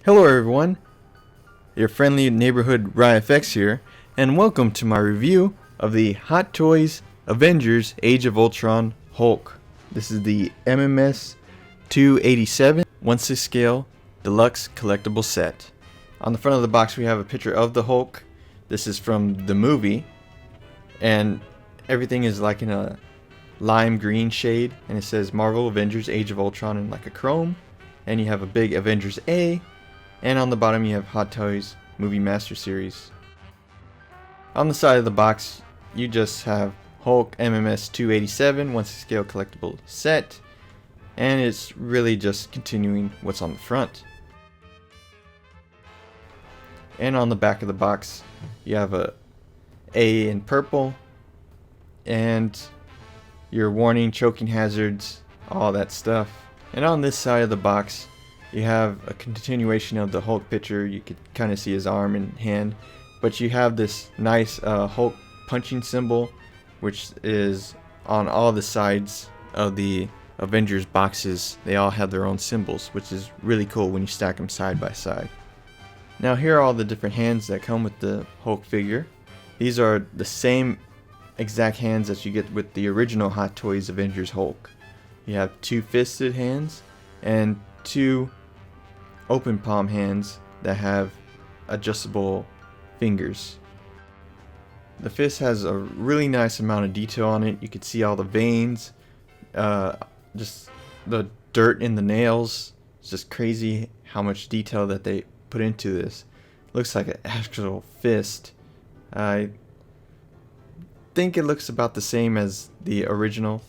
Hello everyone, your friendly neighborhood RyFX here, and welcome to my review of the Hot Toys Avengers Age of Ultron Hulk. This is the MMS 287 1/6 scale deluxe collectible set. On the front of the box we have a picture of the Hulk. This is from the movie, and everything is like in a lime green shade, and it says Marvel Avengers Age of Ultron in like a chrome, and you have a big Avengers A. And on the bottom you have Hot Toys Movie Master Series. On the side of the box you just have Hulk MMS 287 1/6 scale collectible set, and it's really just continuing what's on the front. And on the back of the box you have a A in purple and your warning, choking hazards, all that stuff. And on this side of the box you have a continuation of the Hulk picture. You could kind of see his arm and hand, but you have this nice Hulk punching symbol, which is on all the sides of the Avengers boxes. They all have their own symbols, which is really cool when you stack them side by side. Now here are all the different hands that come with the Hulk figure. These are the same exact hands that you get with the original Hot Toys Avengers Hulk. You have two fisted hands and two open palm hands that have adjustable fingers. The fist has a really nice amount of detail on it. You can see all the veins, just the dirt in the nails. It's just crazy how much detail that they put into this. Looks like an actual fist. I think it looks about the same as the original.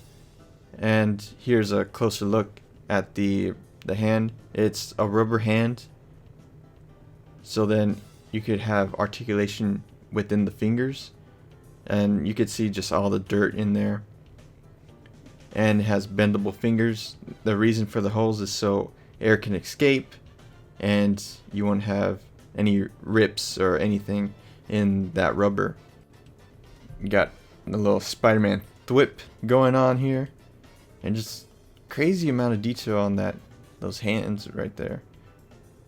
And here's a closer look at the hand. It's a rubber hand, so then you could have articulation within the fingers, and you could see just all the dirt in there. And it has bendable fingers. The reason for the holes is so air can escape and you won't have any rips or anything in that rubber. You got a little Spider-Man thwip going on here, and just crazy amount of detail on those hands right there.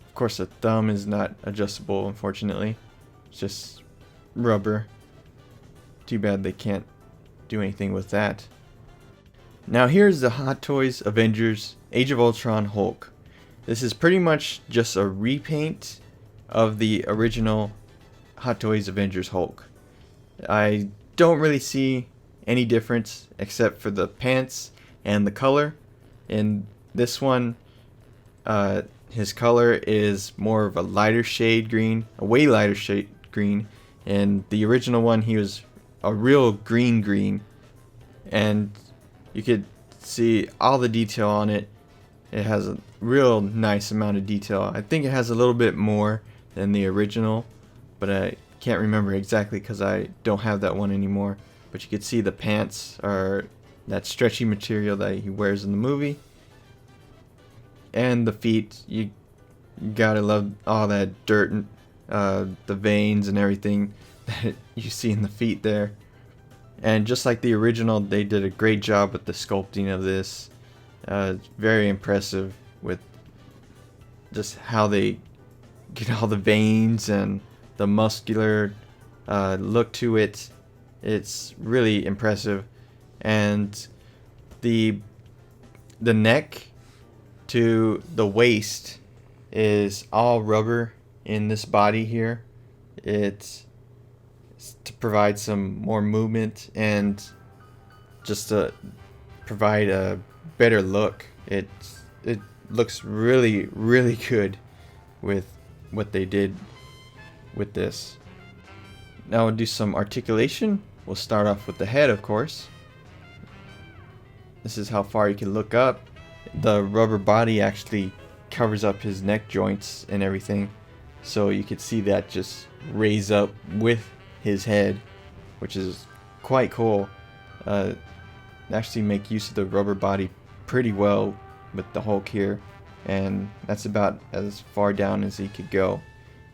Of course the thumb is not adjustable, unfortunately. It's just rubber. Too bad they can't do anything with that. Now here's the Hot Toys Avengers Age of Ultron Hulk. This is pretty much just a repaint of the original Hot Toys Avengers Hulk. I don't really see any difference except for the pants and the color. In this one, his color is more of a lighter shade green, a way lighter shade green. In the original one, he was a real green, and you could see all the detail on it. It has a real nice amount of detail. I think it has a little bit more than the original, but I can't remember exactly because I don't have that one anymore. But you could see the pants are that stretchy material that he wears in the movie. And the feet, you gotta love all that dirt and the veins and everything that you see in the feet there. And just like the original, they did a great job with the sculpting of this. It's very impressive with just how they get all the veins and the muscular look to it. It's really impressive. And the neck to the waist is all rubber in this body here. It's to provide some more movement and just to provide a better look. It looks really good with what they did with this. Now we'll do some articulation. We'll start off with the head, of course. This is how far you can look up. The rubber body actually covers up his neck joints and everything, so you could see that just raise up with his head, which is quite cool. Actually make use of the rubber body pretty well with the Hulk here, and that's about as far down as he could go.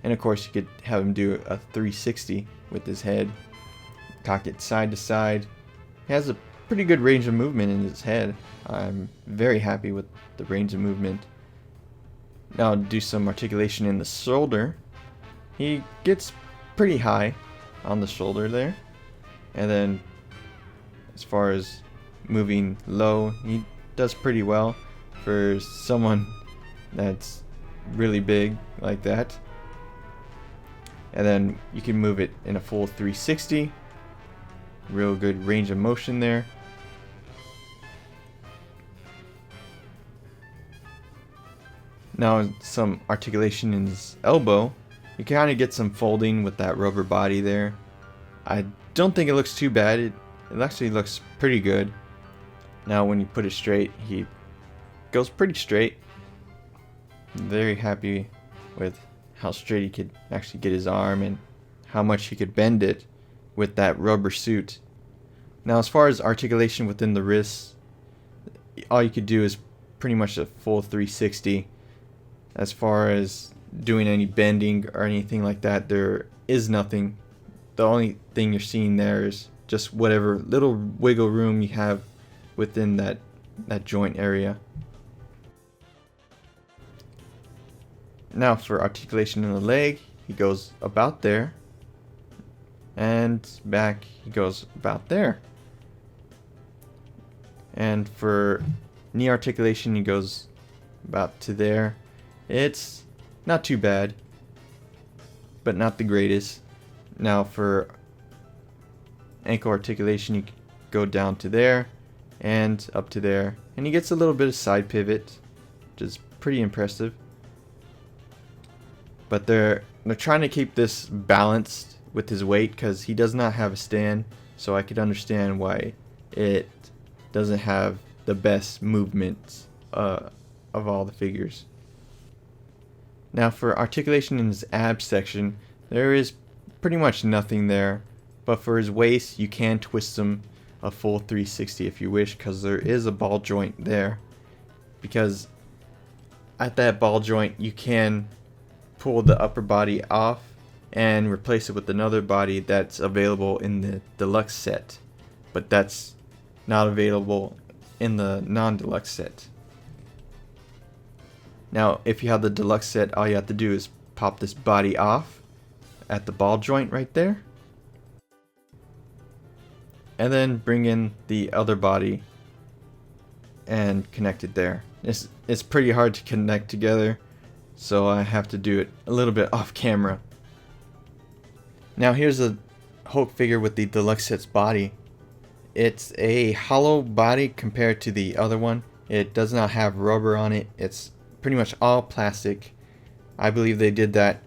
And of course you could have him do a 360 with his head, cock it side to side. He has a pretty good range of movement in his head. I'm very happy with the range of movement. Now do some articulation in the shoulder. He gets pretty high on the shoulder there. And then as far as moving low, he does pretty well for someone that's really big like that. And then you can move it in a full 360. Real good range of motion there. Now some articulation in his elbow. You kind of get some folding with that rubber body there. I don't think it looks too bad. It actually looks pretty good. Now when you put it straight, he goes pretty straight. Very happy with how straight he could actually get his arm and how much he could bend it with that rubber suit. Now as far as articulation within the wrists, all you could do is pretty much a full 360. As far as doing any bending or anything like that, there is nothing. The only thing you're seeing there is just whatever little wiggle room you have within that joint area. Now for articulation in the leg, he goes about there, and back he goes about there. And for knee articulation, he goes about to there. It's not too bad, but not the greatest. Now for ankle articulation, you go down to there and up to there, and he gets a little bit of side pivot, which is pretty impressive. But they're trying to keep this balanced with his weight because he does not have a stand, so I could understand why it doesn't have the best movements of all the figures. Now for articulation in his abs section, there is pretty much nothing there, but for his waist you can twist him a full 360 if you wish, because there is a ball joint there. Because at that ball joint you can pull the upper body off and replace it with another body that's available in the deluxe set, but that's not available in the non-deluxe set. Now if you have the deluxe set, all you have to do is pop this body off at the ball joint right there, and then bring in the other body and connect it there. It's pretty hard to connect together, so I have to do it a little bit off camera. Now here's a Hulk figure with the deluxe set's body. It's a hollow body compared to the other one. It does not have rubber on it. It's pretty much all plastic. I believe they did that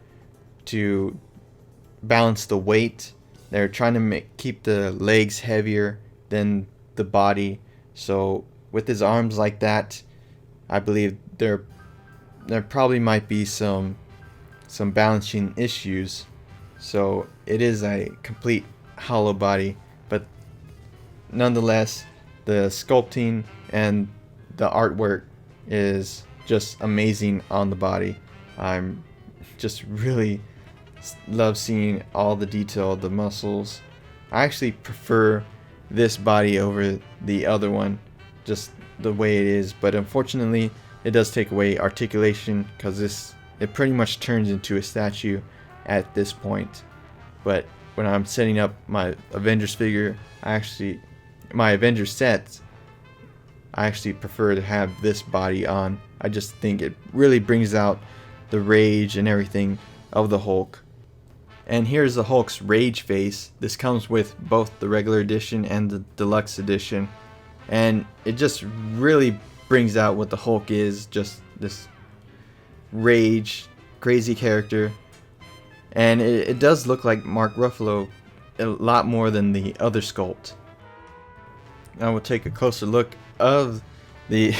to balance the weight. They're trying to keep the legs heavier than the body. So with his arms like that, I believe there probably might be some balancing issues. So it is a complete hollow body, but nonetheless the sculpting and the artwork is just amazing on the body. I'm just really love seeing all the detail of the muscles. I actually prefer this body over the other one, just the way it is, but unfortunately it does take away articulation because it pretty much turns into a statue at this point. But when I'm setting up my Avengers figure, my Avengers sets, I actually prefer to have this body on. I just think it really brings out the rage and everything of the Hulk. And here's the Hulk's rage face. This comes with both the regular edition and the deluxe edition, and it just really brings out what the Hulk is, just this rage, crazy character. And it does look like Mark Ruffalo a lot more than the other sculpt. Now we'll take a closer look of the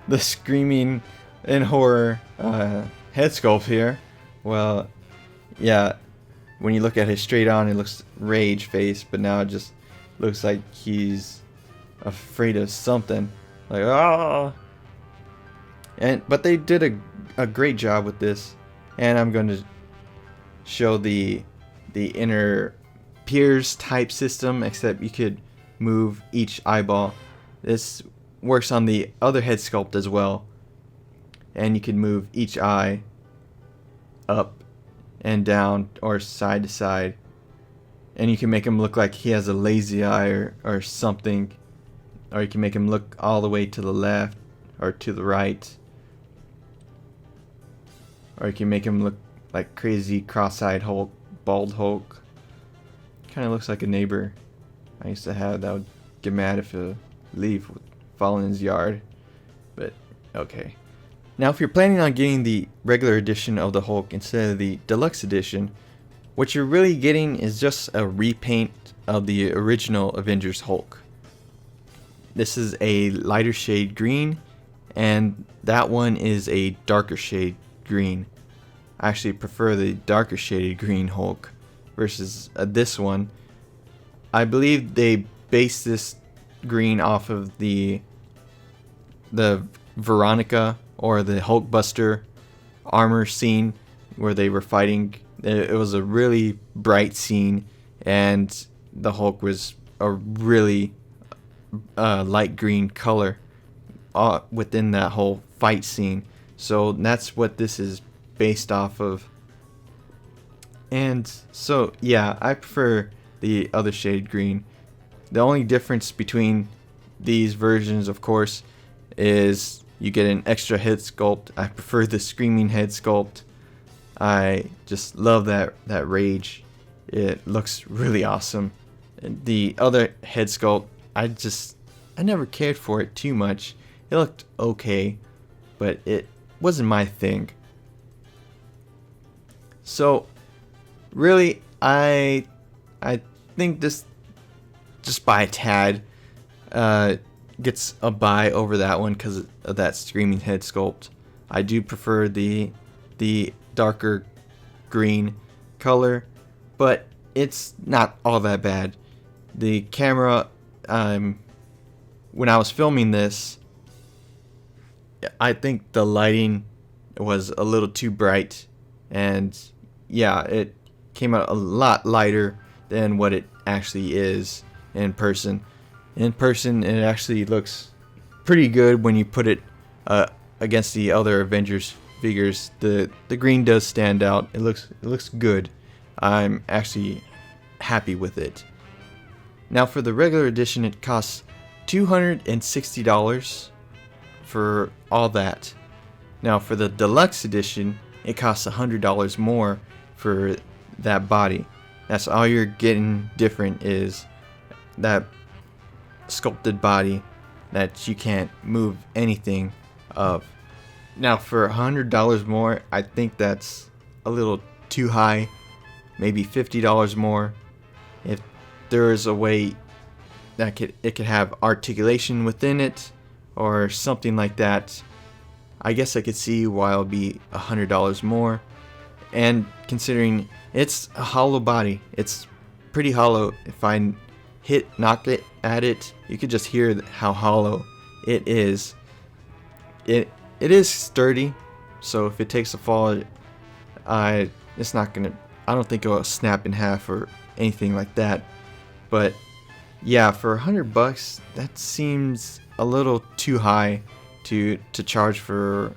the screaming in horror head sculpt here. Well, yeah, when you look at his straight on, it looks rage face, but now it just looks like he's afraid of something, like ah. But they did a great job with this, and I'm going to show the inner piers type system, except you could move each eyeball. This works on the other head sculpt as well. and you can move each eye up and down or side to side, and you can make him look like he has a lazy eye or something, or you can make him look all the way to the left or to the right, or you can make him look like crazy cross-eyed Hulk, bald Hulk. Kind of looks like a neighbor I used to have that would get mad if a leaf would fall in his yard. But okay. Now, if you're planning on getting the regular edition of the Hulk instead of the deluxe edition, what you're really getting is just a repaint of the original Avengers Hulk. This is a lighter shade green, and that one is a darker shade green. I actually prefer the darker shaded green Hulk versus this one. I believe they based this green off of the Veronica or the Hulkbuster armor scene where they were fighting. It was a really bright scene, and the Hulk was a really light green color within that whole fight scene. So that's what this is based off of. And so yeah, I prefer the other shade green. The only difference between these versions, of course, is you get an extra head sculpt. I prefer the screaming head sculpt. I just love that rage. It looks really awesome. And the other head sculpt, I never cared for it too much. It looked okay, but it wasn't my thing. So really, I think this, just by a tad, gets a buy over that one because of that screaming head sculpt. I do prefer the darker green color, but it's not all that bad. The camera, when I was filming this, I think the lighting was a little too bright, and yeah, it came out a lot lighter than what it actually is in person. In person, it actually looks pretty good when you put it against the other Avengers figures. The green does stand out. It looks good. I'm actually happy with it. Now, for the regular edition, it costs $260 for all that. Now, for the deluxe edition, it costs $100 more for that body. That's all you're getting different, is that sculpted body that you can't move anything of. Now, for $100 more, I think that's a little too high. Maybe $50 more. If there is a way that it could have articulation within it or something like that, I guess I could see why it would be $100 more. And considering it's a hollow body, it's pretty hollow. If I knock it at it, you could just hear how hollow it is. It is sturdy, so if it takes a fall, it's not gonna. I don't think it'll snap in half or anything like that. But yeah, for $100, that seems a little too high to charge for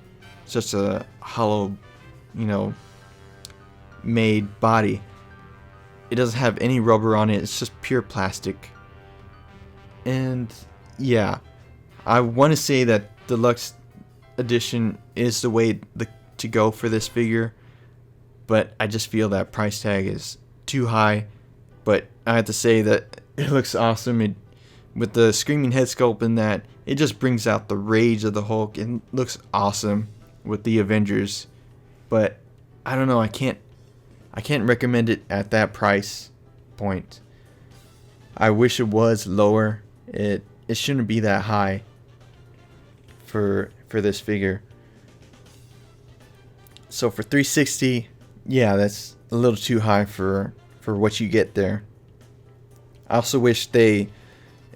such a hollow, made body. It doesn't have any rubber on it. It's just pure plastic. And yeah, I want to say that deluxe edition is the way to go for this figure, but I just feel that price tag is too high. But I have to say that it looks awesome. With the screaming head sculpt in that, it just brings out the rage of the Hulk. It looks awesome with the Avengers. But I don't know, I can't recommend it at that price point. I wish it was lower. It shouldn't be that high for this figure. So for $360, yeah, that's a little too high for what you get there. I also wish they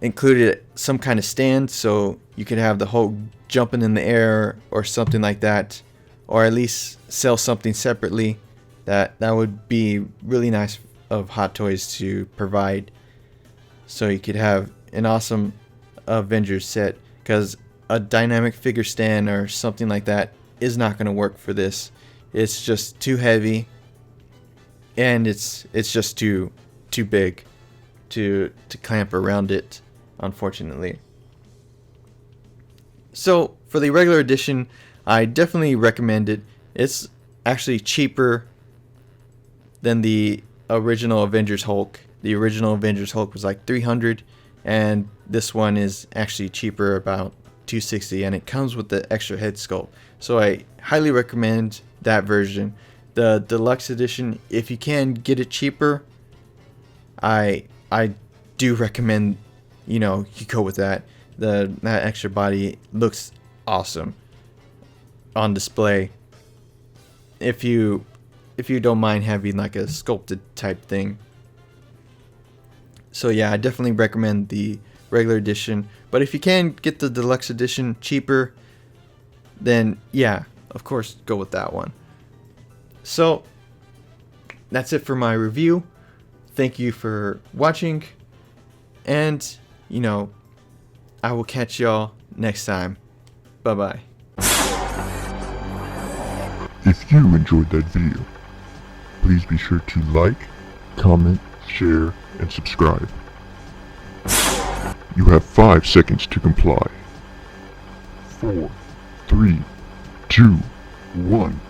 included some kind of stand so you could have the Hulk jumping in the air or something like that, or at least sell something separately. That would be really nice of Hot Toys to provide, so you could have an awesome Avengers set, because a dynamic figure stand or something like that is not going to work for this. It's just too heavy, and it's just too big to clamp around it, unfortunately. So for the regular edition, I definitely recommend it. It's actually cheaper than the original Avengers Hulk. The original Avengers Hulk was like $300, and this one is actually cheaper, about $260, and it comes with the extra head sculpt. So I highly recommend that version. The deluxe edition, if you can get it cheaper, I do recommend, you go with that. That extra body looks awesome on display. If you don't mind having like a sculpted type thing. So yeah, I definitely recommend the regular edition. But if you can get the deluxe edition cheaper, then yeah, of course, go with that one. So that's it for my review. Thank you for watching, and I will catch y'all next time. Bye bye. If you enjoyed that video, please be sure to like, comment, share, and subscribe. You have 5 seconds to comply. 4, 3, 2, 1.